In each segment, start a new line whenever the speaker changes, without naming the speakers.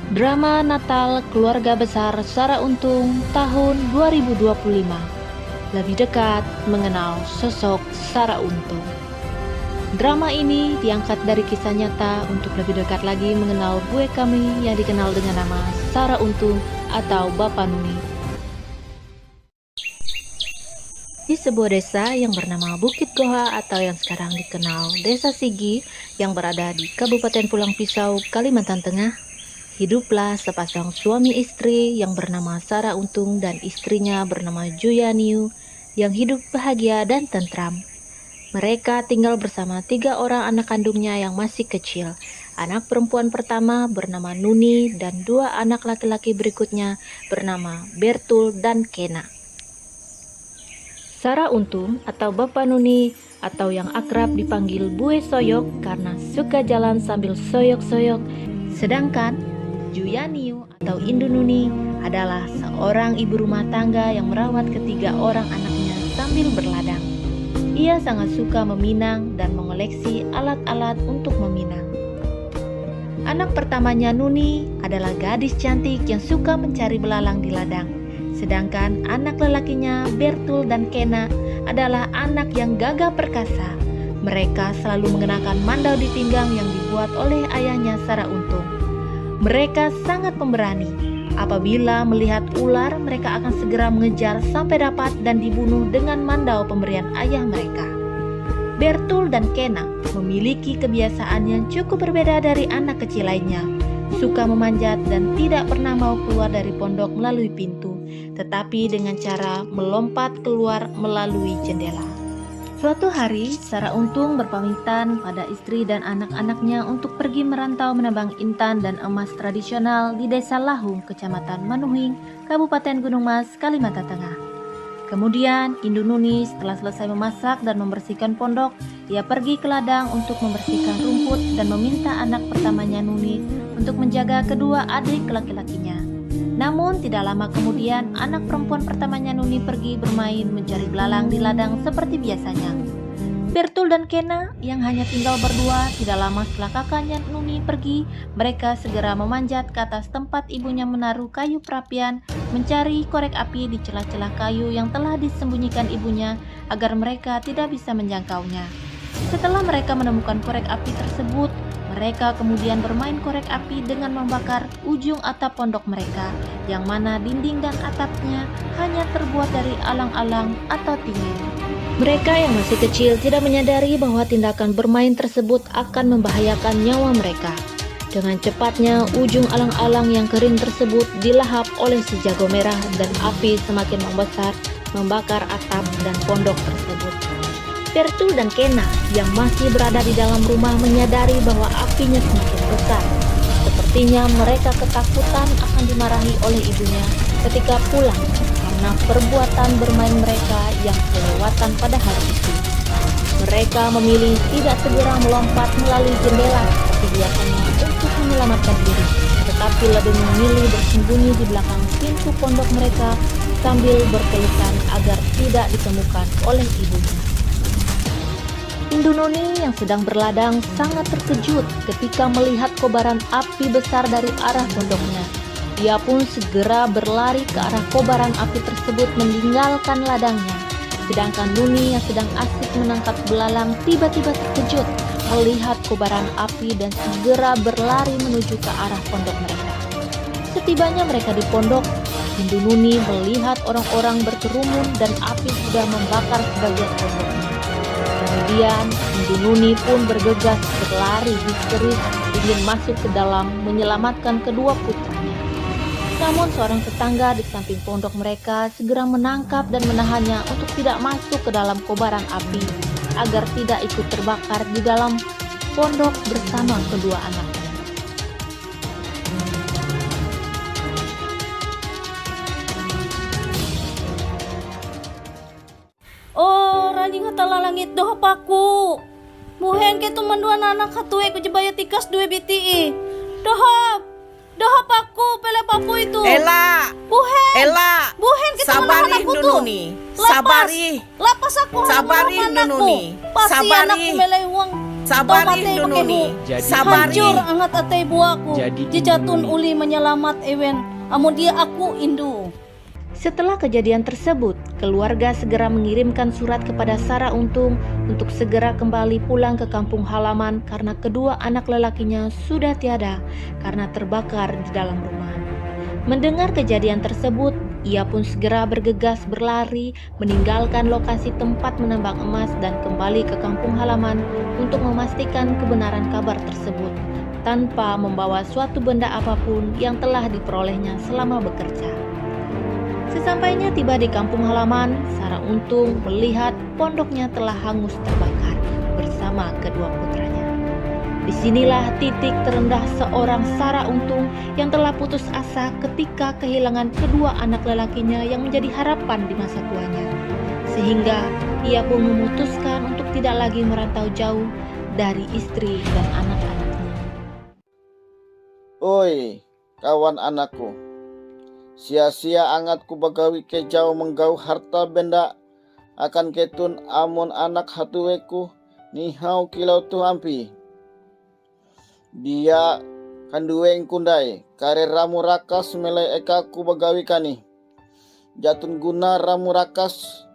Drama Natal Keluarga Besar Sara Untung tahun 2025. Lebih dekat mengenal sosok Sara Untung. Drama ini diangkat dari kisah nyata untuk lebih dekat lagi mengenal bue kami yang dikenal dengan nama Sara Untung atau Bapak Nuni. Di sebuah desa yang bernama Bukit Goha atau yang sekarang dikenal Desa Sigi yang berada di Kabupaten Pulang Pisau, Kalimantan Tengah, hiduplah sepasang suami istri yang bernama Sara Untung dan istrinya bernama Juyaniu yang hidup bahagia dan tentram. Mereka tinggal bersama 3 orang anak kandungnya yang masih kecil. Anak perempuan pertama bernama Nuni dan 2 anak laki-laki berikutnya bernama Bertul dan Kena. Sara Untung atau Bapak Nuni atau yang akrab dipanggil Bue Soyok karena suka jalan sambil soyok-soyok. Sedangkan Juyaniu atau Indu Nuni adalah seorang ibu rumah tangga yang merawat ketiga orang anaknya sambil berladang. Ia sangat suka meminang dan mengoleksi alat-alat untuk meminang. Anak pertamanya Nuni adalah gadis cantik yang suka mencari belalang di ladang. Sedangkan anak lelakinya Bertul dan Kena adalah anak yang gagah perkasa. Mereka selalu mengenakan mandau di pinggang yang dibuat oleh ayahnya Sara Untung. Mereka sangat pemberani. Apabila melihat ular, mereka akan segera mengejar sampai dapat dan dibunuh dengan mandau pemberian ayah mereka. Bertul dan Kena memiliki kebiasaan yang cukup berbeda dari anak kecil lainnya. Suka memanjat dan tidak pernah mau keluar dari pondok melalui pintu, tetapi dengan cara melompat keluar melalui jendela. Suatu hari, Sara Untung berpamitan pada istri dan anak-anaknya untuk pergi merantau menambang intan dan emas tradisional di Desa Lahung, Kecamatan Manuhing, Kabupaten Gunung Mas, Kalimantan Tengah. Kemudian, Indu Nuni setelah selesai memasak dan membersihkan pondok, ia pergi ke ladang untuk membersihkan rumput dan meminta anak pertamanya Nuni untuk menjaga kedua adik laki-lakinya. Namun tidak lama kemudian anak perempuan pertamanya Nuni pergi bermain mencari belalang di ladang seperti biasanya. Bertul dan Kena yang hanya tinggal berdua tidak lama setelah kakaknya Nuni pergi, mereka segera memanjat ke atas tempat ibunya menaruh kayu perapian, mencari korek api di celah-celah kayu yang telah disembunyikan ibunya agar mereka tidak bisa menjangkaunya. Setelah mereka menemukan korek api tersebut, mereka kemudian bermain korek api dengan membakar ujung atap pondok mereka, yang mana dinding dan atapnya hanya terbuat dari alang-alang atau tinggi. Mereka yang masih kecil tidak menyadari bahwa tindakan bermain tersebut akan membahayakan nyawa mereka. Dengan cepatnya, ujung alang-alang yang kering tersebut dilahap oleh si jago merah dan api semakin membesar, membakar atap dan pondok tersebut. Bertul dan Kena yang masih berada di dalam rumah menyadari bahwa apinya semakin besar. Sepertinya mereka ketakutan akan dimarahi oleh ibunya ketika pulang karena perbuatan bermain mereka yang kelewatan pada hari itu. Mereka memilih tidak segera melompat melalui jendela seperti biasanya untuk menyelamatkan diri, tetapi lebih memilih bersembunyi di belakang pintu pondok mereka sambil berpelukan agar tidak ditemukan oleh ibunya. Indu Nuni yang sedang berladang sangat terkejut ketika melihat kobaran api besar dari arah pondoknya. Ia pun segera berlari ke arah kobaran api tersebut meninggalkan ladangnya. Sedangkan Nuni yang sedang asik menangkap belalang tiba-tiba terkejut melihat kobaran api dan segera berlari menuju ke arah pondok mereka. Setibanya mereka di pondok, Indu Nuni melihat orang-orang berkerumun dan api sudah membakar sebagian pondoknya. Kemudian Indu Nuni pun bergegas berlari histeris ingin masuk ke dalam menyelamatkan kedua putranya. Namun seorang tetangga di samping pondok mereka segera menangkap dan menahannya untuk tidak masuk ke dalam kobaran api agar tidak ikut terbakar di dalam pondok bersama kedua anaknya.
Oh, rajing hatala langit doh paku. Muhen ke tuman dua anak hatue ku jebaya tikas dua biti. Dohop paku pele papu itu.
Ela,
Buhen ke tuman
sabari
anakku tuh.
Nununi, sabari,
Lapas aku
sabari
anakku.
Nununi,
Pasti
sabari.
anakku melewang
Sabari
Tomate
Indununi.
pakehu.
Sabari.
Hancur angat atai buaku.
Jadi
Jejatun
Indununi.
uli menyelamat ewen. Amun dia aku indu.
Setelah kejadian tersebut, keluarga segera mengirimkan surat kepada Sarah Untung untuk segera kembali pulang ke kampung halaman karena kedua anak lelakinya sudah tiada karena terbakar di dalam rumah. Mendengar kejadian tersebut, ia pun segera bergegas berlari meninggalkan lokasi tempat menambang emas dan kembali ke kampung halaman untuk memastikan kebenaran kabar tersebut tanpa membawa suatu benda apapun yang telah diperolehnya selama bekerja. Sesampainya tiba di kampung halaman, Sarah Untung melihat pondoknya telah hangus terbakar bersama kedua putranya. Disinilah titik terendah seorang Sarah Untung yang telah putus asa ketika kehilangan kedua anak lelakinya yang menjadi harapan di masa tuanya. Sehingga ia pun memutuskan untuk tidak lagi merantau jauh dari istri dan anak-anaknya.
Oi, kawan anakku. Sia-sia angatku bagawi ke jauh menggau harta benda akan ketun amun anak hatueku nihau kilau tu ampi. Dia kandueng kundai kare ramu rakas melai ekaku bagawi kani. Jatun guna ramu rakas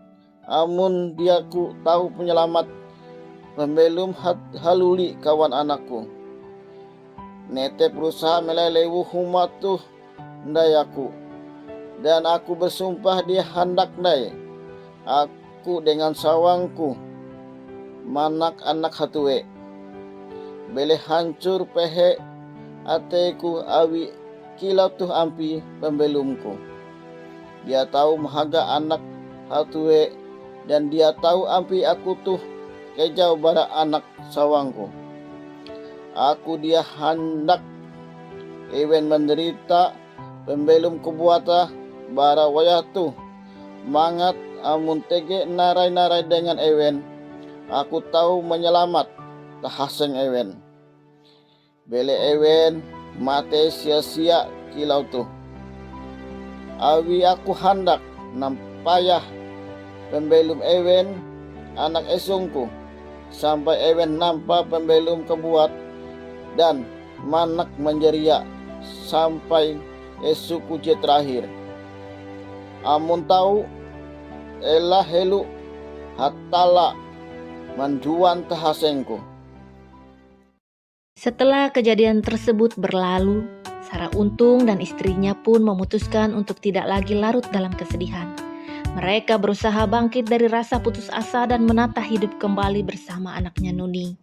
amun dia ku tahu penyelamat pembelum haluli kawan anakku. Nete berusaha melai lewu humatu ndayaku. Dan aku bersumpah dia hendak dai aku dengan sawangku manak anak hatue bele hancur pehe ateku awi kilau tuh ampi pembelumku. Dia tahu mahaga anak hatue dan dia tahu ampi aku tuh kejauh bara anak sawangku. Aku dia hendak ewen menderita pembelum kubuata bara wayah tu mangat amun tege narai-narai dengan ewen aku tahu menyelamat tahaseng ewen bele ewen mate sia-sia kilau tu awi aku hendak nampayah pembelum ewen anak esungku sampai ewen nampak pembelum kebuat dan manak menjeria sampai esuku je terakhir. Amun tahu elah helu hatala manjuan tahasengku.
Setelah kejadian tersebut berlalu, Sarah Untung dan istrinya pun memutuskan untuk tidak lagi larut dalam kesedihan. Mereka berusaha bangkit dari rasa putus asa dan menata hidup kembali bersama anaknya Nuni.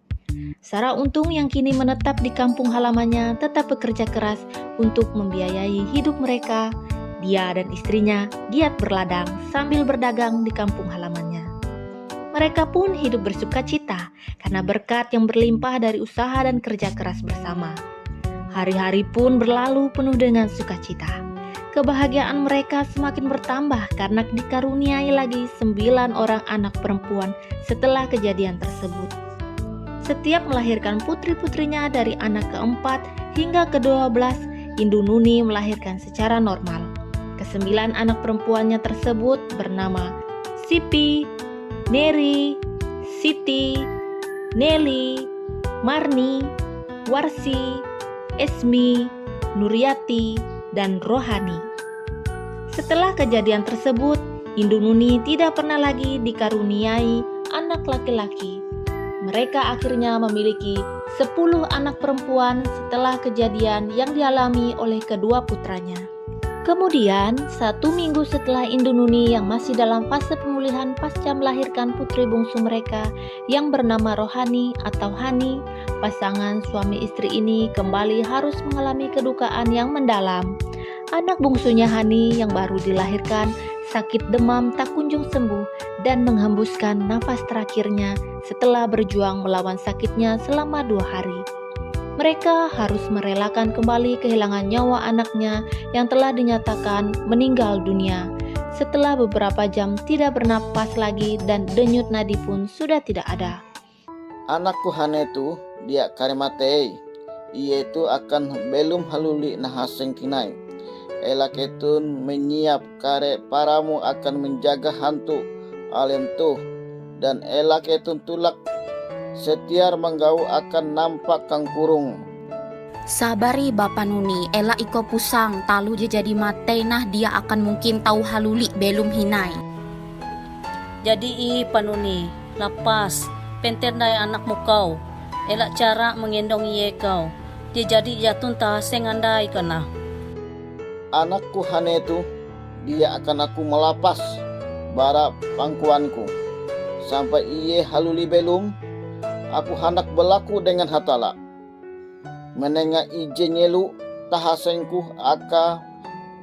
Sarah Untung yang kini menetap di kampung halamannya tetap bekerja keras untuk membiayai hidup mereka. Dia dan istrinya giat berladang sambil berdagang di kampung halamannya. Mereka pun hidup bersuka cita karena berkat yang berlimpah dari usaha dan kerja keras bersama. Hari-hari pun berlalu penuh dengan sukacita. Kebahagiaan mereka semakin bertambah karena dikaruniai lagi 9 orang anak perempuan setelah kejadian tersebut. Setiap melahirkan putri-putrinya dari anak keempat hingga ke-12, Indu Nuni melahirkan secara normal. Ke-9 anak perempuannya tersebut bernama Sipi, Neri, Siti, Nelly, Marni, Warsi, Esmi, Nuryati, dan Rohani. Setelah kejadian tersebut, Indu Nuni tidak pernah lagi dikaruniai anak laki-laki. Mereka akhirnya memiliki 10 anak perempuan setelah kejadian yang dialami oleh kedua putranya. Kemudian, 1 minggu setelah Indu Nuni yang masih dalam fase pemulihan pasca melahirkan putri bungsu mereka yang bernama Rohani atau Hani, pasangan suami istri ini kembali harus mengalami kedukaan yang mendalam. Anak bungsunya Hani yang baru dilahirkan sakit demam tak kunjung sembuh dan menghembuskan nafas terakhirnya setelah berjuang melawan sakitnya selama 2 hari. Mereka harus merelakan kembali kehilangan nyawa anaknya yang telah dinyatakan meninggal dunia. Setelah beberapa jam tidak bernapas lagi dan denyut nadi pun sudah tidak ada.
Anakku Hanetu dia karimatei, iaitu akan belum haluli nahaseng kinai. Elak etun menyiap kare paramu akan menjaga hantu alem tu dan elak etun tulak setiar menggau akan nampak kang kurung.
Sabari Bapa Nuni, ela iko pusang, talu je jadi mate nah dia akan mungkin tahu haluli belum hinai. Jadi panuni, lapas, penter dai anakmu kau, elak cara mengendong iye kau. Dia jadi jatun ta sengandai kana.
Anakku hanetu, dia akan aku melapas bara pangkuanku. Sampai iye haluli belum, aku hendak berlaku dengan hatala. Menengah ije nyelu tahasengku aka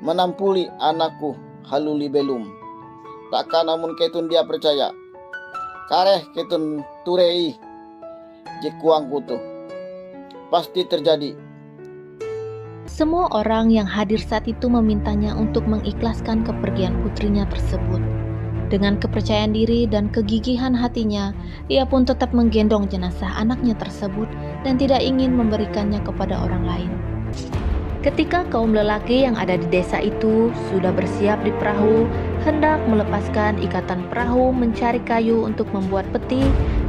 menampuli anakku haluli belum. Takkan namun ketun dia percaya. Kareh ketun turei jekuangku tuh. Pasti terjadi.
Semua orang yang hadir saat itu memintanya untuk mengikhlaskan kepergian putrinya tersebut. Dengan kepercayaan diri dan kegigihan hatinya, ia pun tetap menggendong jenazah anaknya tersebut dan tidak ingin memberikannya kepada orang lain. Ketika kaum lelaki yang ada di desa itu sudah bersiap di perahu, hendak melepaskan ikatan perahu mencari kayu untuk membuat peti,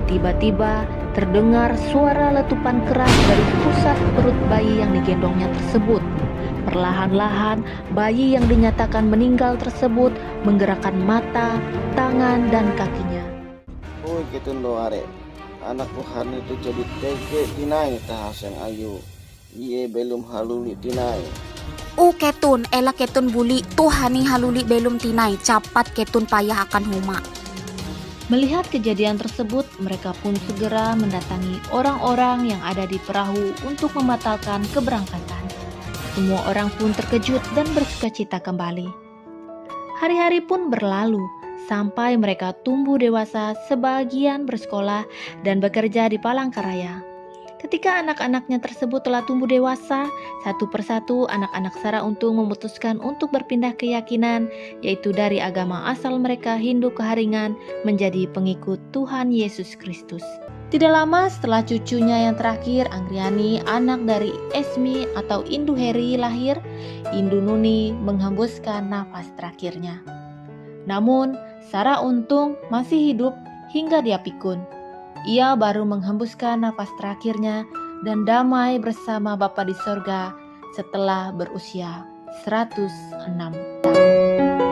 tiba-tiba terdengar suara letupan keras dari pusat perut bayi yang digendongnya tersebut. Perlahan-lahan, bayi yang dinyatakan meninggal tersebut menggerakkan mata, tangan, dan kakinya.
Oi ketun do are. Anakku hanetu jadi tege tinai tahaseng ayu. Iye belum haluli tinai.
Ketun, ela ketun buli, tuhani haluli belum tinai, capat ketun payah akan huma.
Melihat kejadian tersebut, mereka pun segera mendatangi orang-orang yang ada di perahu untuk membatalkan keberangkatan. Semua orang pun terkejut dan bersukacita kembali. Hari-hari pun berlalu sampai mereka tumbuh dewasa, sebagian bersekolah dan bekerja di Palangkaraya. Ketika anak-anaknya tersebut telah tumbuh dewasa, satu persatu anak-anak Sarah Untung memutuskan untuk berpindah keyakinan, yaitu dari agama asal mereka Hindu Keharingan menjadi pengikut Tuhan Yesus Kristus. Tidak lama setelah cucunya yang terakhir, Anggriani, anak dari Esmi atau Indu Heri lahir, Indu Nuni menghembuskan nafas terakhirnya. Namun, Sarah Untung masih hidup hingga dia pikun. Ia baru menghembuskan nafas terakhirnya dan damai bersama Bapa di sorga setelah berusia 106 tahun.